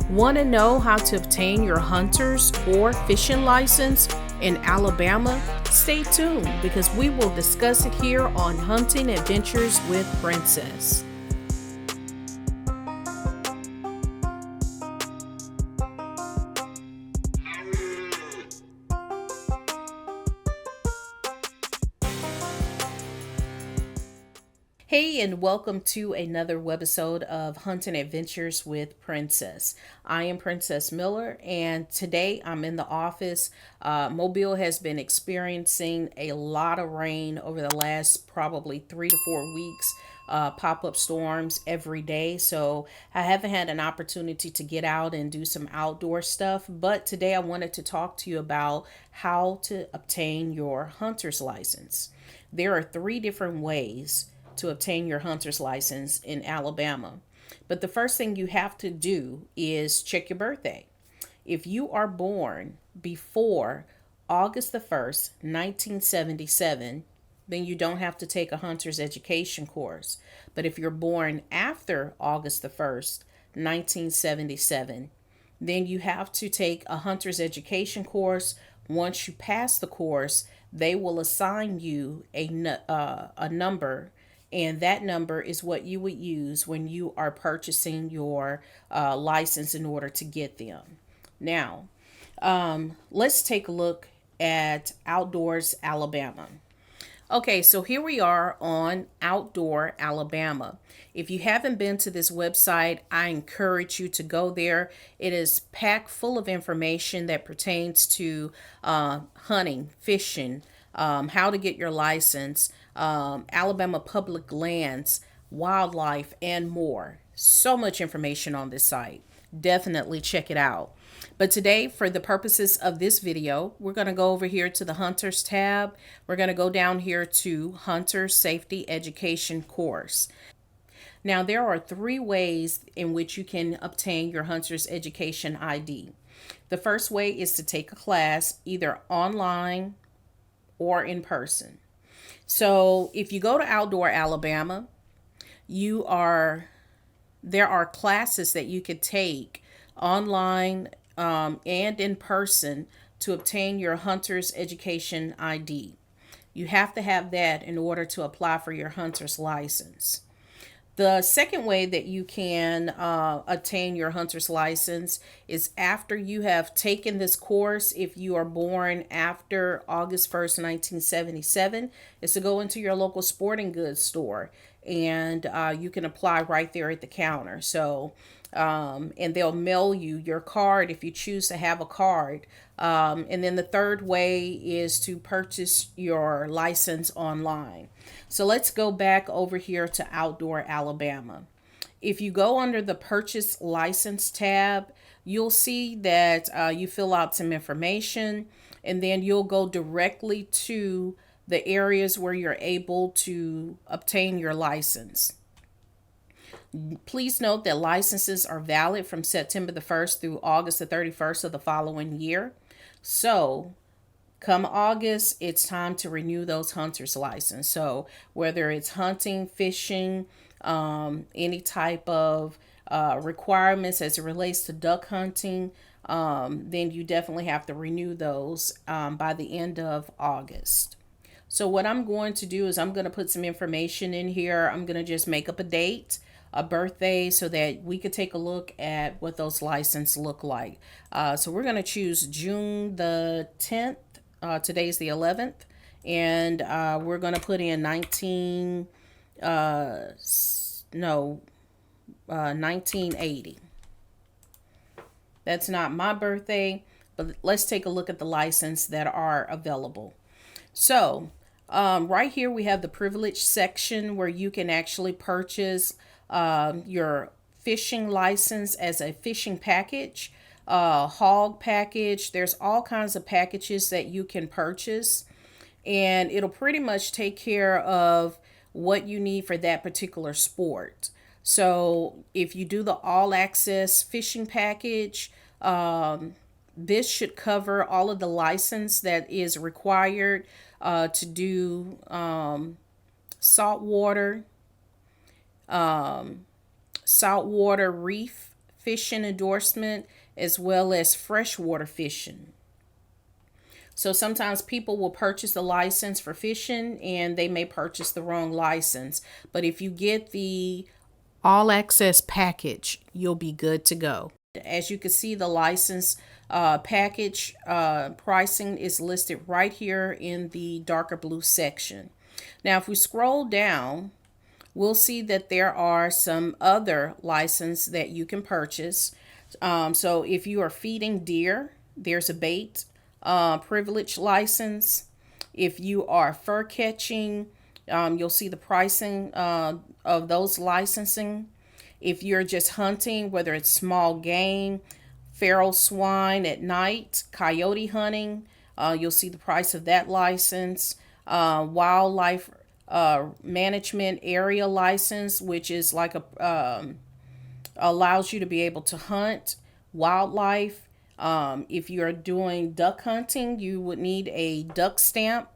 Want to know how to obtain your hunter's or fishing license in Alabama? Stay tuned because we will discuss it here on Hunting Adventures with Princess. Hey, and welcome to another webisode of Hunting Adventures with Princess. I am Princess Miller, and today I'm in the office. Mobile has been experiencing a lot of rain over the last probably 3 to 4 weeks. Pop-up storms every day, so I haven't had an opportunity to get out and do some outdoor stuff. But today I wanted to talk to you about how to obtain your hunter's license. There are three different ways to obtain your hunter's license in Alabama. But the first thing you have to do is check your birthday. If you are born before August the 1st, 1977, then you don't have to take a hunter's education course. But if you're born after August the 1st, 1977, then you have to take a hunter's education course. Once you pass the course, they will assign you a number, and that number is what you would use when you are purchasing your license in order to get them. Now, let's take a look at Outdoors Alabama. Okay, so here we are on Outdoor Alabama. If you haven't been to this website, I encourage you to go there. It is packed full of information that pertains to hunting, fishing, how to get your license, Alabama public lands, wildlife, and more. So much information on this site. Definitely check it out. But today, for the purposes of this video, we're going to go over here to the Hunters tab. We're going to go down here to Hunter Safety Education course. Now, there are three ways in which you can obtain your Hunter's Education ID. The first way is to take a class either online or in person. So if you go to Outdoor Alabama, there are classes that you could take online and in person to obtain your hunter's education ID. You have to have that in order to apply for your hunter's license. The second way that you can obtain your hunter's license is after you have taken this course. If you are born after August 1st, 1977, is to go into your local sporting goods store, and you can apply right there at the counter. So, and they'll mail you your card if you choose to have a card. And then the third way is to purchase your license online. So let's go back over here to Outdoor Alabama. If you go under the Purchase License tab, you'll see that you fill out some information, and then you'll go directly to the areas where you're able to obtain your license. Please note that licenses are valid from September the 1st through August the 31st of the following year. So, come August, it's time to renew those hunter's license. So whether it's hunting, fishing, any type of requirements as it relates to duck hunting, then you definitely have to renew those by the end of August. So what I'm going to do is I'm going to put some information in here. I'm going to just make up a date, a birthday, so that we could take a look at what those licenses look like. So we're going to choose June the 10th. Today's the 11th, and we're going to put in 1980. That's not my birthday, but let's take a look at the license that are available. So right here we have the privilege section where you can actually purchase your fishing license as a fishing package, hog package. There's all kinds of packages that you can purchase, and it'll pretty much take care of what you need for that particular sport. So if you do the all access fishing package, this should cover all of the license that is required to do saltwater reef fishing endorsement as well as freshwater fishing. So sometimes people will purchase a license for fishing and they may purchase the wrong license. But if you get the all access package, you'll be good to go. As you can see, the license package pricing is listed right here in the darker blue section. Now, if we scroll down, we'll see that there are some other licenses that you can purchase. So if you are feeding deer, there's a bait privilege license. If you are fur catching, you'll see the pricing of those licensing. If you're just hunting, whether it's small game, feral swine at night, coyote hunting, you'll see the price of that license. Wildlife management area license, which is like allows you to be able to hunt wildlife. If you're doing duck hunting, you would need a duck stamp,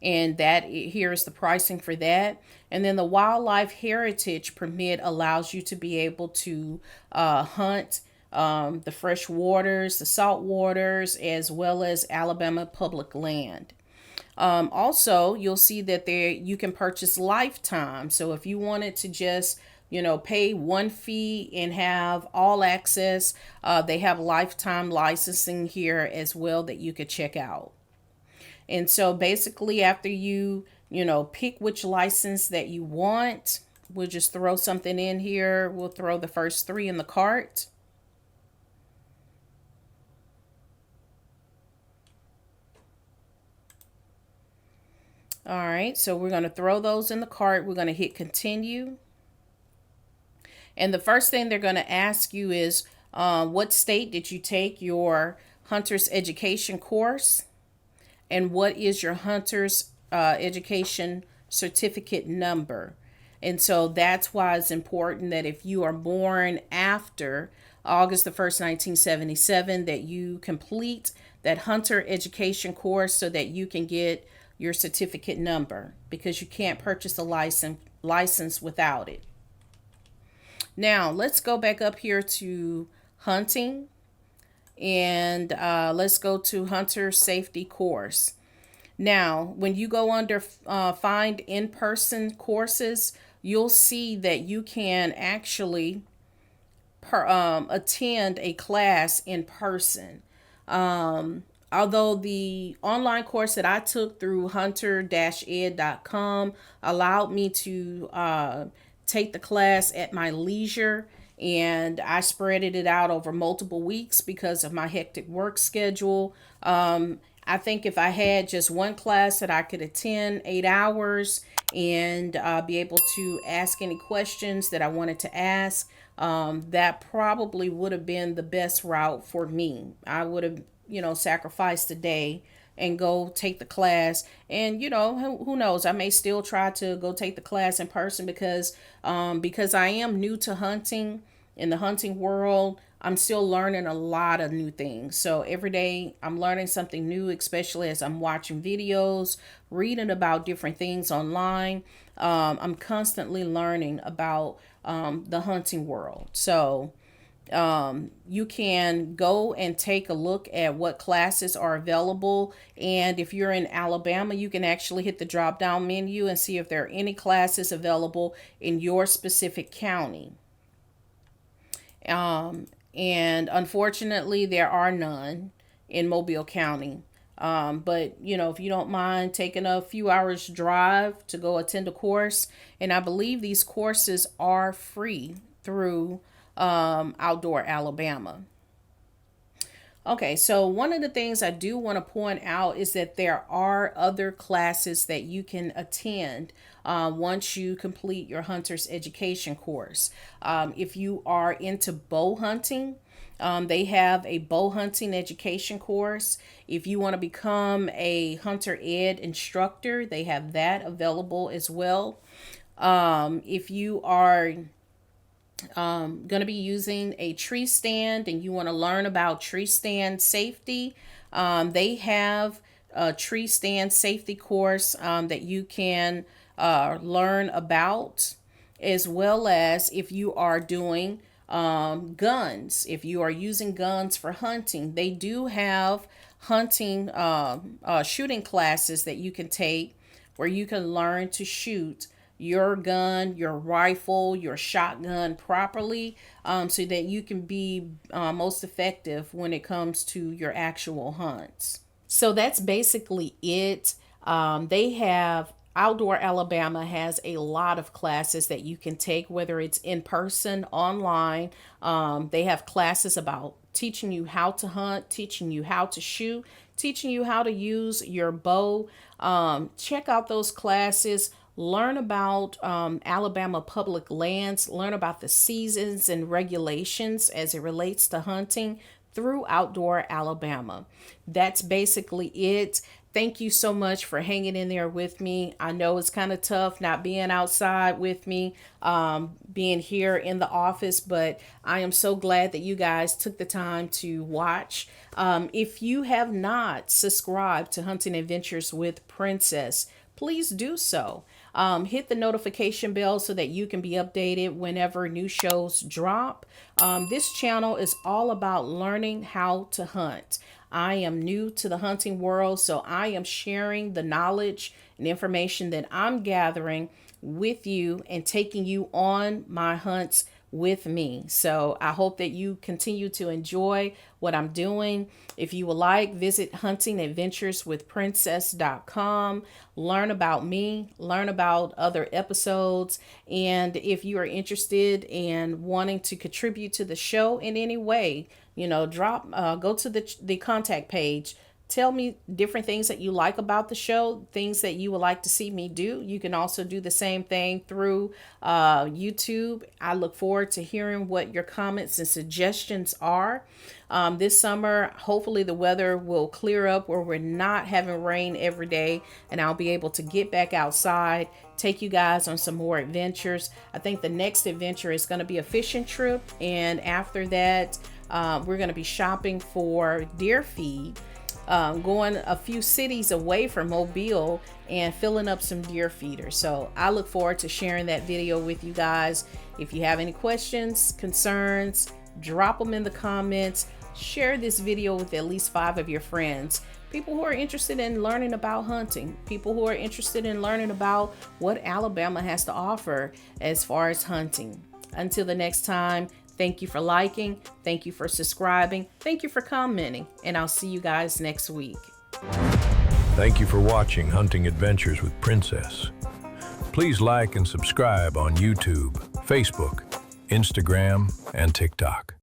and that here is the pricing for that. And then the wildlife heritage permit allows you to be able to hunt the fresh waters, the salt waters, as well as Alabama public land. Also, you'll see that there you can purchase lifetime. So if you wanted to just pay one fee and have all access, they have lifetime licensing here as well that you could check out. And so basically, after you pick which license that you want, we'll just throw something in here. We'll throw the first 3 in the cart. All right, so we're going to throw those in the cart. We're going to hit continue. And the first thing they're going to ask you is, what state did you take your hunter's education course? And what is your hunter's education certificate number? And so that's why it's important that if you are born after August the 1st, 1977, that you complete that hunter education course so that you can get your certificate number, because you can't purchase a license without it. Now, let's go back up here to hunting, and let's go to hunter safety course. Now, when you go under find in-person courses, you'll see that you can actually attend a class in person. Although the online course that I took through hunter-ed.com allowed me to take the class at my leisure, and I spread it out over multiple weeks because of my hectic work schedule. I think if I had just one class that I could attend 8 hours and be able to ask any questions that I wanted to ask, that probably would have been the best route for me. I would have sacrifice the day and go take the class. And who knows, I may still try to go take the class in person because I am new to hunting. In the hunting world, I'm still learning a lot of new things. So every day I'm learning something new, especially as I'm watching videos, reading about different things online. I'm constantly learning about the hunting world. So you can go and take a look at what classes are available. And if you're in Alabama, you can actually hit the drop down menu and see if there are any classes available in your specific county. And unfortunately, there are none in Mobile County. But if you don't mind taking a few hours drive to go attend a course, and I believe these courses are free through Outdoor Alabama. Okay, so one of the things I do want to point out is that there are other classes that you can attend once you complete your hunter's education course. If you are into bow hunting, they have a bow hunting education course. If you want to become a hunter ed instructor, they have that available as well. If you are going to be using a tree stand and you want to learn about tree stand safety, they have a tree stand safety course that you can learn about, as well as if you are doing Guns. If you are using guns for hunting, they do have hunting shooting classes that you can take where you can learn to shoot your gun, your rifle, your shotgun properly, so that you can be most effective when it comes to your actual hunts. So that's basically it. They have Outdoor Alabama has a lot of classes that you can take, whether it's in person, online. They have classes about teaching you how to hunt, teaching you how to shoot, teaching you how to use your bow. Check out those classes. Learn about Alabama public lands, learn about the seasons and regulations as it relates to hunting through Outdoor Alabama. That's basically it. Thank you so much for hanging in there with me. I know it's kind of tough not being outside with me, being here in the office, but I am so glad that you guys took the time to watch. If you have not subscribed to Hunting Adventures with Princess, please do so. Hit the notification bell so that you can be updated whenever new shows drop. This channel is all about learning how to hunt. I am new to the hunting world, so I am sharing the knowledge and information that I'm gathering with you and taking you on my hunts with me. So I hope that you continue to enjoy what I'm doing. If you would like, visit huntingadventureswithprincess.com. Learn about me, learn about other episodes. And if you are interested in wanting to contribute to the show in any way, go to the contact page. Tell me different things that you like about the show, things that you would like to see me do. You can also do the same thing through YouTube. I look forward to hearing what your comments and suggestions are. This summer, hopefully the weather will clear up where we're not having rain every day, and I'll be able to get back outside, take you guys on some more adventures. I think the next adventure is going to be a fishing trip, and after that, we're going to be shopping for deer feed. Going a few cities away from Mobile and filling up some deer feeders. So I look forward to sharing that video with you guys. If you have any questions, concerns, drop them in the comments. Share this video with at least 5 of your friends. People who are interested in learning about hunting, people who are interested in learning about what Alabama has to offer as far as hunting. Until the next time, thank you for liking, thank you for subscribing, thank you for commenting, and I'll see you guys next week. Thank you for watching Hunting Adventures with Princess. Please like and subscribe on YouTube, Facebook, Instagram, and TikTok.